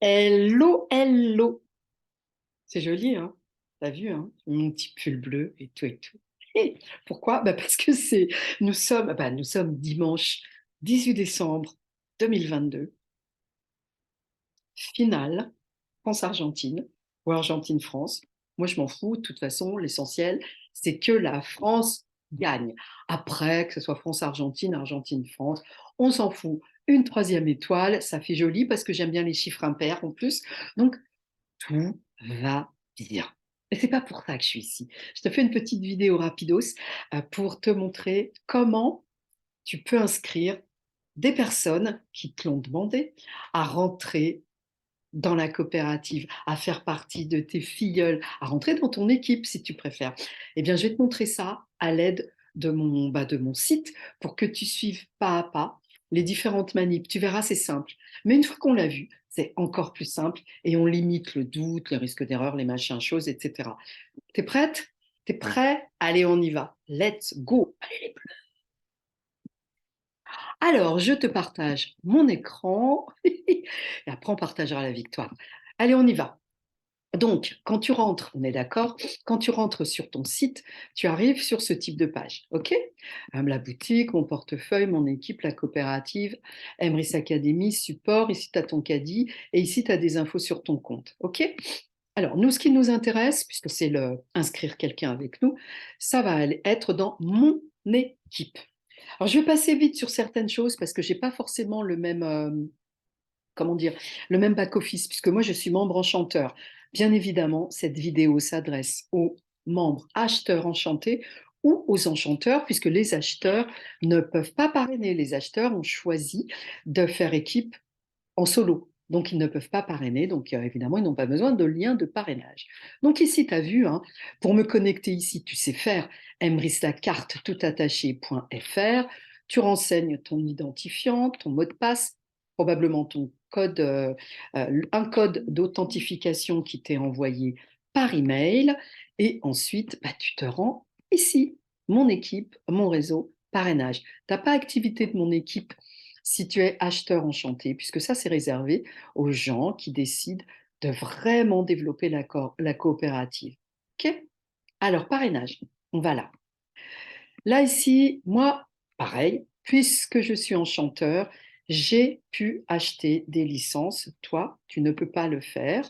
Hello, hello. C'est joli, hein? T'as vu, hein? Mon petit pull bleu et tout et tout. Et pourquoi? Parce que nous sommes dimanche 18 décembre 2022, finale France-Argentine ou Argentine-France. Moi, je m'en fous. De toute façon, l'essentiel, c'est que la France gagne. Après, que ce soit France-Argentine, Argentine-France, on s'en fout. Une troisième étoile, ça fait joli parce que j'aime bien les chiffres impairs en plus. Donc, tout va bien. Et c'est pas pour ça que je suis ici. Je te fais une petite vidéo rapidos pour te montrer comment tu peux inscrire des personnes qui te l'ont demandé à rentrer dans la coopérative, à faire partie de tes filleuls, à rentrer dans ton équipe si tu préfères. Eh bien, je vais te montrer ça à l'aide de mon site pour que tu suives pas à pas les différentes manips. Tu verras, c'est simple. Mais une fois qu'on l'a vu, c'est encore plus simple et on limite le doute, les risques d'erreur, les machins, choses, etc. T'es prête? T'es prêt? Allez, on y va. Let's go. Allez, les bleus. Alors, je te partage mon écran et après on partagera la victoire. Allez, on y va. Donc, quand tu rentres, on est d'accord, quand tu rentres sur ton site, tu arrives sur ce type de page, ok? La boutique, mon portefeuille, mon équipe, la coopérative, Emrys Academy, support, ici tu as ton caddie et ici tu as des infos sur ton compte, ok? Alors, nous, ce qui nous intéresse, puisque c'est le inscrire quelqu'un avec nous, ça va être dans mon équipe. Alors, je vais passer vite sur certaines choses parce que j'ai pas forcément le même, comment dire, le même back-office, puisque moi, je suis membre enchanteur. Bien évidemment, cette vidéo s'adresse aux membres acheteurs enchantés ou aux enchanteurs, puisque les acheteurs ne peuvent pas parrainer. Les acheteurs ont choisi de faire équipe en solo. Donc, ils ne peuvent pas parrainer. Donc, évidemment, ils n'ont pas besoin de lien de parrainage. Donc, ici, tu as vu, hein, pour me connecter ici, tu sais faire emrislacarte toutattaché.fr. Tu renseignes ton identifiant, ton mot de passe, probablement ton code, un code d'authentification qui t'est envoyé par email. Et ensuite, tu te rends ici, mon équipe, mon réseau, parrainage. Tu n'as pas activité de mon équipe si tu es acheteur enchanté, puisque ça, c'est réservé aux gens qui décident de vraiment développer la coopérative. OK? Alors, parrainage, on va là. Là, ici, moi, pareil, puisque je suis enchanteur, j'ai pu acheter des licences. Toi, tu ne peux pas le faire.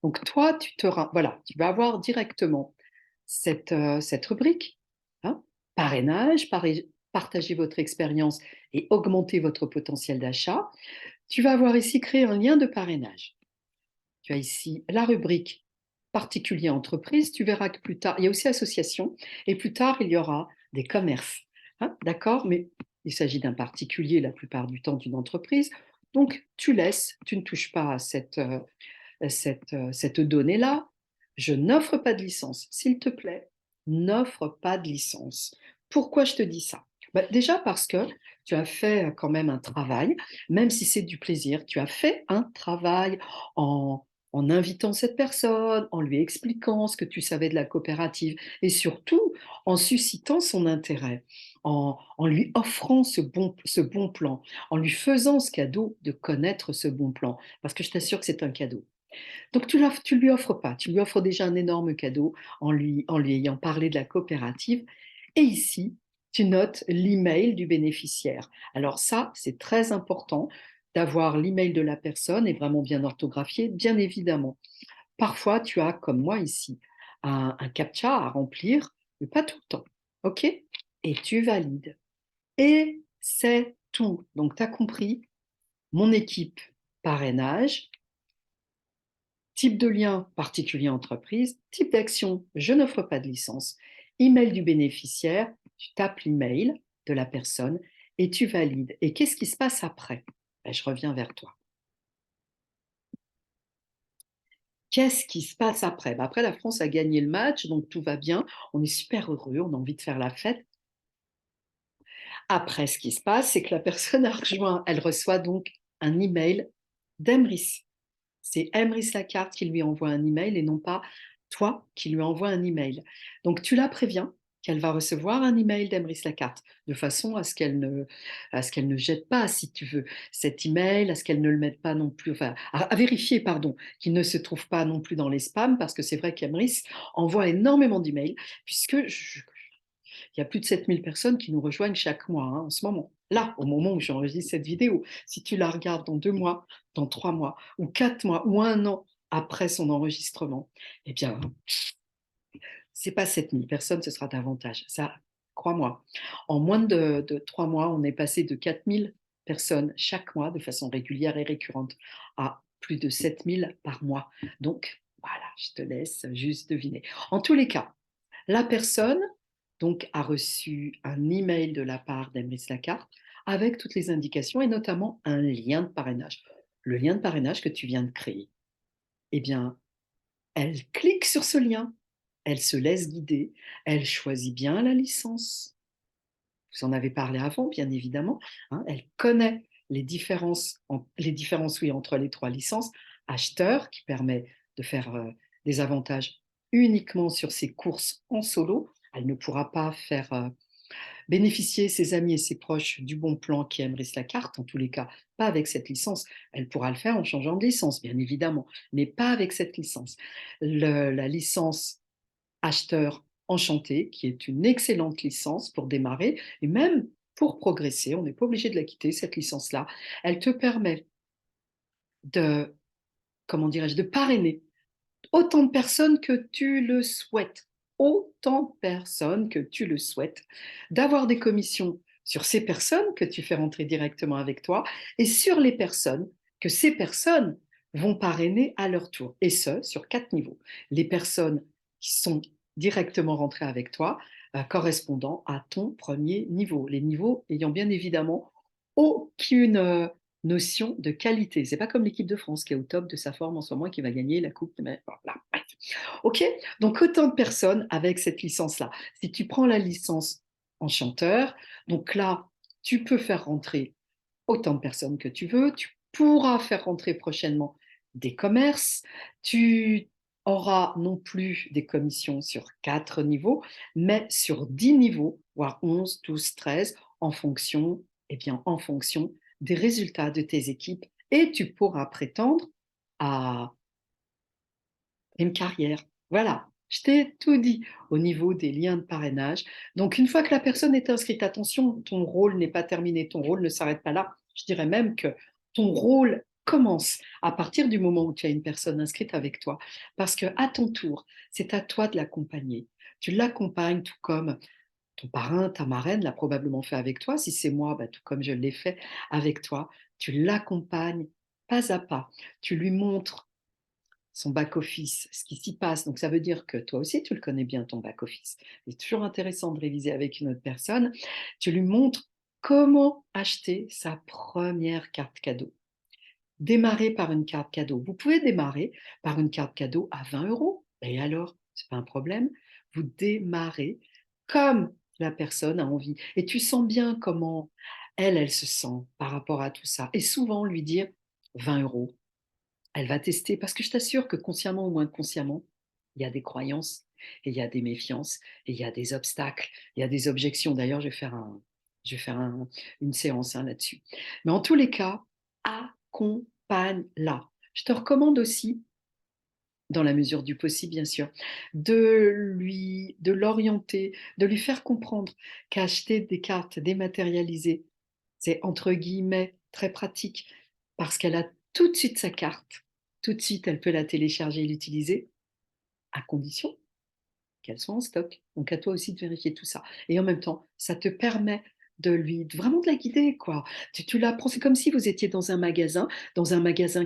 Donc, toi, voilà, tu vas avoir directement cette rubrique, hein, parrainage, partager votre expérience et augmenter votre potentiel d'achat. Tu vas avoir ici créer un lien de parrainage. Tu as ici la rubrique particulier entreprise. Tu verras que plus tard, il y a aussi association, et plus tard, il y aura des commerces. Hein, d'accord? Mais il s'agit d'un particulier la plupart du temps d'une entreprise. Donc, tu laisses, tu ne touches pas à cette donnée-là. Je n'offre pas de licence. S'il te plaît, n'offre pas de licence. Pourquoi je te dis ça? Déjà parce que tu as fait quand même un travail, même si c'est du plaisir, tu as fait un travail en invitant cette personne, en lui expliquant ce que tu savais de la coopérative et surtout en suscitant son intérêt, en lui offrant ce bon plan, en lui faisant ce cadeau de connaître ce bon plan, parce que je t'assure que c'est un cadeau. Donc tu lui offres pas, tu lui offres déjà un énorme cadeau en lui ayant parlé de la coopérative. Et ici, tu notes l'email du bénéficiaire. Alors ça, c'est très important d'avoir l'email de la personne et vraiment bien orthographié, bien évidemment. Parfois, tu as, comme moi ici, un CAPTCHA à remplir, mais pas tout le temps. OK? Et tu valides. Et c'est tout. Donc, tu as compris, mon équipe parrainage, type de lien particulier entreprise, type d'action, je n'offre pas de licence, email du bénéficiaire, tu tapes l'email de la personne et tu valides. Et qu'est-ce qui se passe après? Je reviens vers toi. Qu'est-ce qui se passe après? Après, la France a gagné le match, donc tout va bien. On est super heureux, on a envie de faire la fête. Après, ce qui se passe, c'est que la personne a rejoint, elle reçoit donc un email d'Emrys. C'est Emrys Lacarte qui lui envoie un email et non pas toi qui lui envoie un email. Donc tu la préviens qu'elle va recevoir un email d'Emrys Lacarte, de façon à ce qu'elle ne jette pas, si tu veux, cet email, à ce qu'elle ne le mette pas non plus, enfin, à vérifier, pardon, qu'il ne se trouve pas non plus dans les spams, parce que c'est vrai qu'Emrys envoie énormément d'emails, puisque il y a plus de 7 000 personnes qui nous rejoignent chaque mois, hein, en ce moment. Là, au moment où j'enregistre cette vidéo, si tu la regardes dans 2 mois, dans 3 mois, ou 4 mois, ou un an après son enregistrement, eh bien, c'est pas 7 000 personnes, ce sera davantage. Ça, crois-moi. En moins de 3 mois, on est passé de 4 000 personnes chaque mois, de façon régulière et récurrente, à plus de 7 000 par mois. Donc, voilà, je te laisse juste deviner. En tous les cas, la personne donc a reçu un email de la part d'Emrys Lacarte avec toutes les indications et notamment un lien de parrainage. Le lien de parrainage que tu viens de créer, eh bien, elle clique sur ce lien, elle se laisse guider, elle choisit bien la licence. Vous en avez parlé avant, bien évidemment, hein, elle connaît les différences, oui, entre les 3 licences. Acheteur, qui permet de faire des avantages uniquement sur ses courses en solo. Elle ne pourra pas faire bénéficier ses amis et ses proches du bon plan qui Emrys Lacarte, en tous les cas, pas avec cette licence. Elle pourra le faire en changeant de licence, bien évidemment, mais pas avec cette licence. La licence acheteur enchanté, qui est une excellente licence pour démarrer et même pour progresser. On n'est pas obligé de la quitter, cette licence-là. Elle te permet de, comment dirais-je, de parrainer autant de personnes que tu le souhaites, autant de personnes que tu le souhaites, d'avoir des commissions sur ces personnes que tu fais rentrer directement avec toi et sur les personnes que ces personnes vont parrainer à leur tour, et ce, sur 4 niveaux. Les personnes qui sont directement rentrées avec toi, correspondant à ton premier niveau. Les niveaux ayant bien évidemment aucune notion de qualité. C'est pas comme l'équipe de France qui est au top de sa forme en ce moment et qui va gagner la coupe. Mais voilà. Ok, donc autant de personnes avec cette licence-là. Si tu prends la licence enchanteur, donc là, tu peux faire rentrer autant de personnes que tu veux. Tu pourras faire rentrer prochainement des commerces. Tu auras non plus des commissions sur 4 niveaux, mais sur 10 niveaux, voire 11, 12, 13, en fonction, en fonction des résultats de tes équipes. Et tu pourras prétendre à une carrière. Voilà, je t'ai tout dit au niveau des liens de parrainage. Donc, une fois que la personne est inscrite, attention, ton rôle n'est pas terminé, ton rôle ne s'arrête pas là. Je dirais même que ton rôle commence à partir du moment où tu as une personne inscrite avec toi, parce que à ton tour, c'est à toi de l'accompagner. Tu l'accompagnes tout comme ton parrain, ta marraine l'a probablement fait avec toi. Si c'est moi, bah, tout comme je l'ai fait avec toi, tu l'accompagnes pas à pas. Tu lui montres son back-office, ce qui s'y passe. Donc, ça veut dire que toi aussi, tu le connais bien, ton back-office. C'est toujours intéressant de réviser avec une autre personne. Tu lui montres comment acheter sa première carte cadeau. Démarrer par une carte cadeau. Vous pouvez démarrer par une carte cadeau à 20 euros. Et alors, c'est pas un problème. Vous démarrez comme la personne a envie. Et tu sens bien comment elle se sent par rapport à tout ça. Et souvent, lui dire 20 euros, elle va tester parce que je t'assure que consciemment ou moins consciemment, il y a des croyances et il y a des méfiances et il y a des obstacles, il y a des objections. D'ailleurs, une séance là-dessus. Mais en tous les cas, accompagne-la. Je te recommande aussi, dans la mesure du possible, bien sûr, de l'orienter, de lui faire comprendre qu'acheter des cartes dématérialisées, c'est entre guillemets très pratique parce qu'elle a tout de suite sa carte. Tout de suite, elle peut la télécharger et l'utiliser, à condition qu'elle soit en stock. Donc à toi aussi de vérifier tout ça. Et en même temps, ça te permet vraiment de la guider, quoi. Tu l'apprends, c'est comme si vous étiez dans un magasin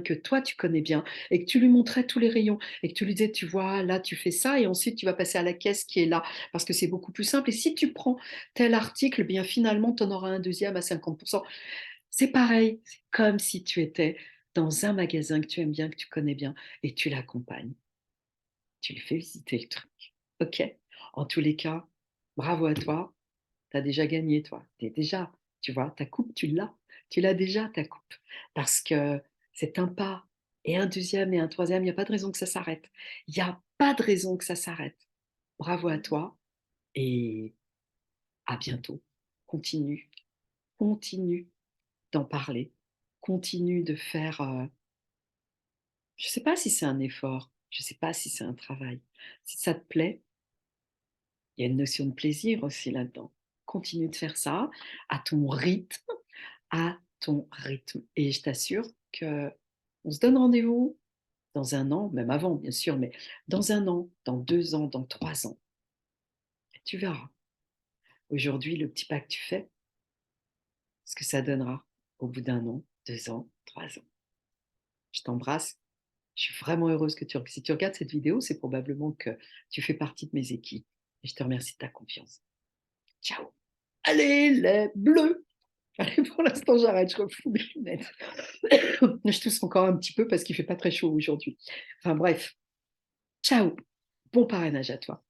que toi tu connais bien, et que tu lui montrais tous les rayons, et que tu lui disais, tu vois, là tu fais ça, et ensuite tu vas passer à la caisse qui est là, parce que c'est beaucoup plus simple. Et si tu prends tel article, bien finalement, tu en auras un deuxième à 50%. C'est pareil, c'est comme si tu étais dans un magasin que tu aimes bien, que tu connais bien, et tu l'accompagnes. Tu lui fais visiter le truc. OK? En tous les cas, bravo à toi. Tu as déjà gagné, toi. Tu es déjà, tu vois, ta coupe, tu l'as. Tu l'as déjà, ta coupe. Parce que c'est un pas et un deuxième et un troisième, il y a pas de raison que ça s'arrête. Il y a pas de raison que ça s'arrête. Bravo à toi. et à bientôt. Continue, continue d'en parler, continue de faire, je ne sais pas si c'est un effort, je ne sais pas si c'est un travail. Si ça te plaît, il y a une notion de plaisir aussi là-dedans. Continue de faire ça à ton rythme, à ton rythme. Et je t'assure que on se donne rendez-vous dans un an, même avant bien sûr, mais dans un an, dans 2 ans, dans 3 ans, tu verras. Aujourd'hui, le petit pas que tu fais, ce que ça donnera au bout d'un an, 2 ans, 3 ans. Je t'embrasse. Je suis vraiment heureuse que si tu regardes cette vidéo, c'est probablement que tu fais partie de mes équipes et je te remercie de ta confiance. Ciao. Allez, les bleus! Allez, pour l'instant, j'arrête, je refous mes lunettes. Je tousse encore un petit peu parce qu'il fait pas très chaud aujourd'hui. Enfin bref, ciao. Bon parrainage à toi.